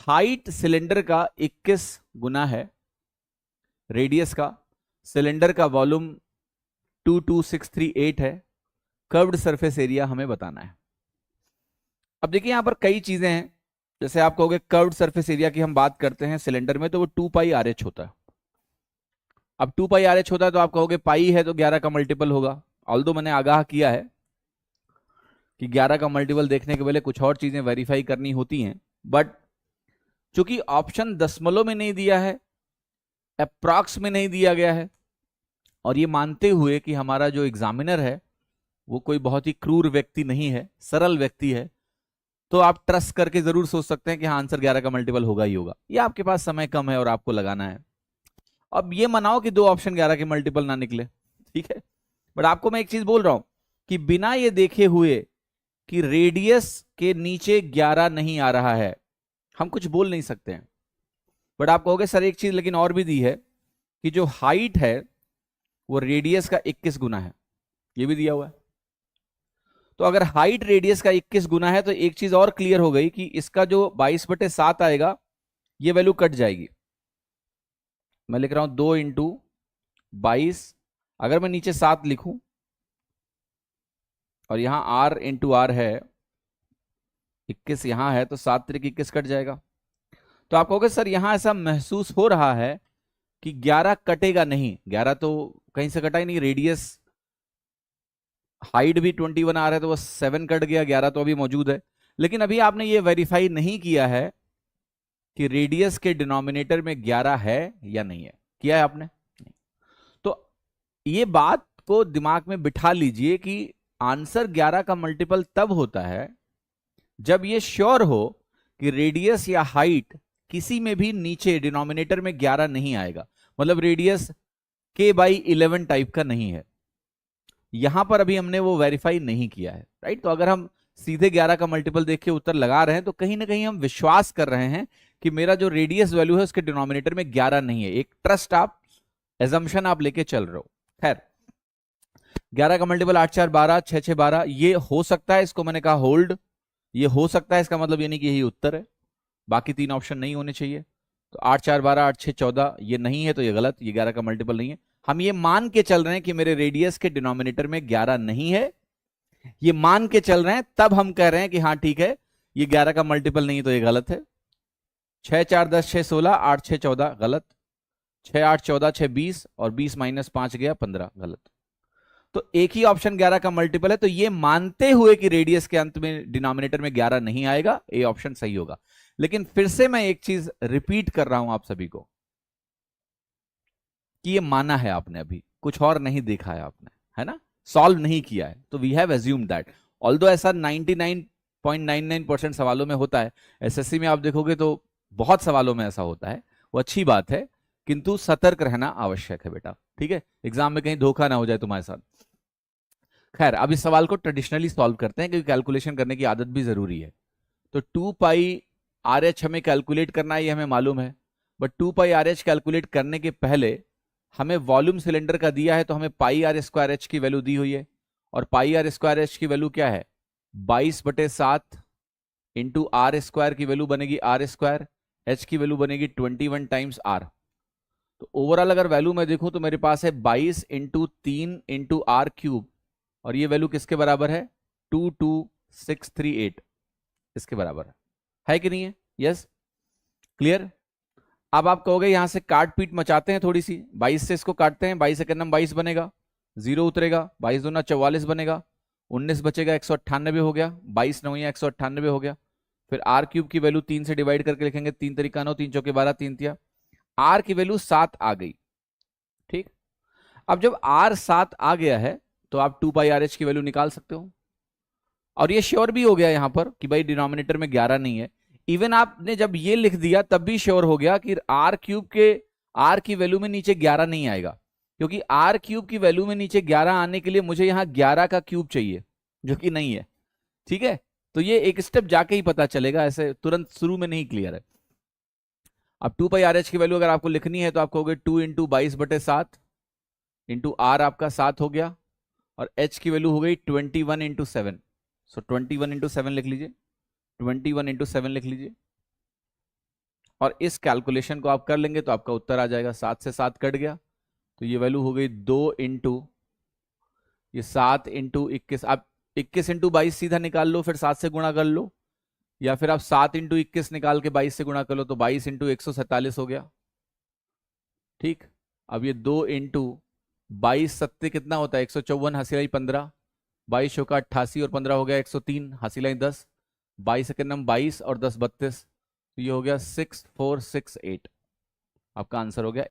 Height cylinder का 21 गुना है radius का, सिलेंडर का वॉल्यूम 22638 है, कर्व्ड सरफेस एरिया हमें बताना है। अब देखिए यहां पर कई चीजें हैं, जैसे आप कहोगे कर्व्ड सरफेस एरिया की हम बात करते हैं सिलेंडर में तो वो 2 पाई आर एच होता है। अब 2 पाई आर एच होता है तो आप कहोगे पाई है तो 11 का मल्टीपल होगा, ऑल्दो मैंने आगाह किया है कि 11 का मल्टीपल देखने के पहले कुछ और चीजें वेरीफाई करनी होती हैं, बट चूंकि ऑप्शन दशमलव में नहीं दिया है, अप्रॉक्स में नहीं दिया गया है, और ये मानते हुए कि हमारा जो एग्जामिनर है वो कोई बहुत ही क्रूर व्यक्ति नहीं है, सरल व्यक्ति है, तो आप ट्रस्ट करके जरूर सोच सकते हैं कि हाँ आंसर 11 का मल्टीपल होगा ही होगा। ये आपके पास समय कम है और आपको लगाना है। अब ये मनाओ कि 2 ऑप्शन 11 के मल्टीपल ना निकले, ठीक है, बट आपको मैं एक चीज बोल रहा हूं कि बिना ये देखे हुए कि रेडियस के नीचे 11 नहीं आ रहा है हम कुछ बोल नहीं सकते हैं। बट आप कहोगे सर एक चीज लेकिन और भी दी है कि जो हाइट है वो रेडियस का 21 गुना है, ये भी दिया हुआ है। तो अगर हाइट रेडियस का 21 गुना है तो एक चीज और क्लियर हो गई कि इसका जो 22/7 आएगा ये वैल्यू कट जाएगी। मैं लिख रहा हूं 2 इंटू 22, अगर मैं नीचे 7 लिखूं और यहां r इंटू आर है, 21 यहां है तो 7 तरीक 21 कट जाएगा। तो आप कहोगे सर यहां ऐसा महसूस हो रहा है कि 11 कटेगा नहीं, 11 तो कहीं से कटा ही नहीं, रेडियस हाइट भी 21 आ रहा है तो वो 7 कट गया, 11 तो अभी मौजूद है। लेकिन अभी आपने ये वेरीफाई नहीं किया है कि रेडियस के डिनोमिनेटर में 11 है या नहीं है, किया है आपने? नहीं। तो ये बात को दिमाग में बिठा लीजिए कि आंसर 11 का मल्टीपल तब होता है जब ये श्योर हो कि रेडियस या हाइट किसी में भी नीचे डिनोमिनेटर में 11 नहीं आएगा, मतलब रेडियस k/11 टाइप का नहीं है। यहां पर अभी हमने वो वेरीफाई नहीं किया है, राइट। तो अगर हम सीधे 11 का मल्टीपल देख के उत्तर लगा रहे हैं तो कहीं ना कहीं हम विश्वास कर रहे हैं कि मेरा जो रेडियस वैल्यू है उसके डिनोमिनेटर में 11 नहीं है। एक ट्रस्ट आप, एजम्पशन आप लेके चल रहे हो। खैर 11 का मल्टीपल 8 4 12 6 6 12 ये हो सकता है, इसको मैंने कहा होल्ड, ये हो सकता है, इसका मतलब ये नहीं कि यही उत्तर है, बाकी 3 ऑप्शन नहीं होने चाहिए। तो 8 4 12 8 6 14 ये नहीं है तो ये गलत, ये 11 का मल्टीपल नहीं है। हम ये मान के चल रहे हैं कि मेरे रेडियस के डिनोमिनेटर में 11 नहीं है, ये मान के चल रहे हैं, तब हम कह रहे हैं कि हाँ ठीक है ये 11 का मल्टीपल नहीं तो ये गलत है। 6 4 10 6 16 8 6 14 गलत, 6 8 14 6 20 और 20 - 5 गया 15 गलत। तो एक ही ऑप्शन 11 का मल्टीपल है, तो ये मानते हुए कि रेडियस के अंत में डिनोमिनेटर में 11 नहीं आएगा, ए ऑप्शन सही होगा। लेकिन फिर से मैं एक चीज रिपीट कर रहा हूं आप सभी को कि ये माना है आपने, अभी कुछ और नहीं देखा है आपने, है ना, सॉल्व नहीं किया है, तो we have assumed that. Although ऐसा 99.99% सवालों में होता है, एसएससी में आप देखोगे तो बहुत सवालों में ऐसा होता है, वो अच्छी बात है, किंतु सतर्क रहना आवश्यक है बेटा, ठीक है, एग्जाम में कहीं धोखा ना हो जाए तुम्हारे साथ। खैर अब इस सवाल को ट्रेडिशनली सॉल्व करते हैं क्योंकि कैलकुलेशन करने की आदत भी जरूरी है। तो 2 पाई आर एच हमें कैलकुलेट करना है, ये हमें मालूम है, but 2 pi R H calculate करने के पहले हमें वॉल्यूम सिलेंडर का दिया है, तो हमें पाई आर स्क्वायर एच की वैल्यू दी हुई है, और पाई आर स्क्वायर एच की वैल्यू क्या है 22/7 इंटू आर स्क्वायर की वैल्यू बनेगी आर स्क्वायर, एच की वैल्यू बनेगी 21 टाइम्स आर। तो ओवरऑल अगर वैल्यू मैं देखूं तो मेरे पास है 22 इंटू 3 इंटू आर क्यूब, और ये वैल्यू किसके बराबर है 22638, इसके बराबर है कि नहीं है? Yes, clear. अब आप कहोगे यहां से काट पीट मचाते हैं थोड़ी सी, 22 से इसको काटते हैं, 22 सेकंड में 22 बनेगा, 0 उतरेगा, 22 दूना 44 बनेगा, 19 बचेगा, 198 हो गया, 22 9 198 हो गया। फिर आर क्यूब की वैल्यू 3 से डिवाइड करके लिखेंगे, 3 तरीका 9, 3 चौके 12, 3 तिया, आर की वैल्यू 7 आ गई, ठीक। अब जब आर 7 आ गया है तो आप 2 पाई आर एच की वैल्यू निकाल सकते हो, और ये श्योर भी हो गया यहां पर कि भाई डिनोमिनेटर में 11 नहीं है। इवन आपने जब ये लिख दिया तब भी श्योर हो गया कि आर क्यूब के आर की वैल्यू में नीचे 11 नहीं आएगा, क्योंकि आर क्यूब की वैल्यू में नीचे 11 आने के लिए मुझे यहां 11 का क्यूब चाहिए, जो कि नहीं है, ठीक है। तो ये एक स्टेप जाके ही पता चलेगा, ऐसे तुरंत शुरू में नहीं क्लियर है। अब 2 पाई आर एच की वैल्यू अगर आपको लिखनी है तो आप कहोगे 2 इंटू 22/7 इंटू आर आपका 7 हो गया, और एच की वैल्यू हो गई 21 इंटू 7, सो 21 इंटू 7 लिख लीजिए, 21 इंटू 7 लिख लीजिए, और इस कैलकुलेशन को आप कर लेंगे तो आपका उत्तर आ जाएगा। 7 से 7 कट गया तो ये वैल्यू हो गई 2 इंटू ये 7 इंटू 21। आप 21 इंटू 22 सीधा निकाल लो, फिर 7 से गुणा कर लो, या फिर आप 7 इंटू 21 निकाल के 22 से गुणा कर लो, तो 22 इंटू 147 हो गया। ठीक, अब ये 2 इंटू 22 सत्ते कितना होता है 154, हंसी लाई 15, 22 चौका 88 और 15 हो गया 103, हंसी लाई 10, 22 सेकेंड नंबर 22 और 10 32, तो ये हो गया 6468। आपका आंसर हो गया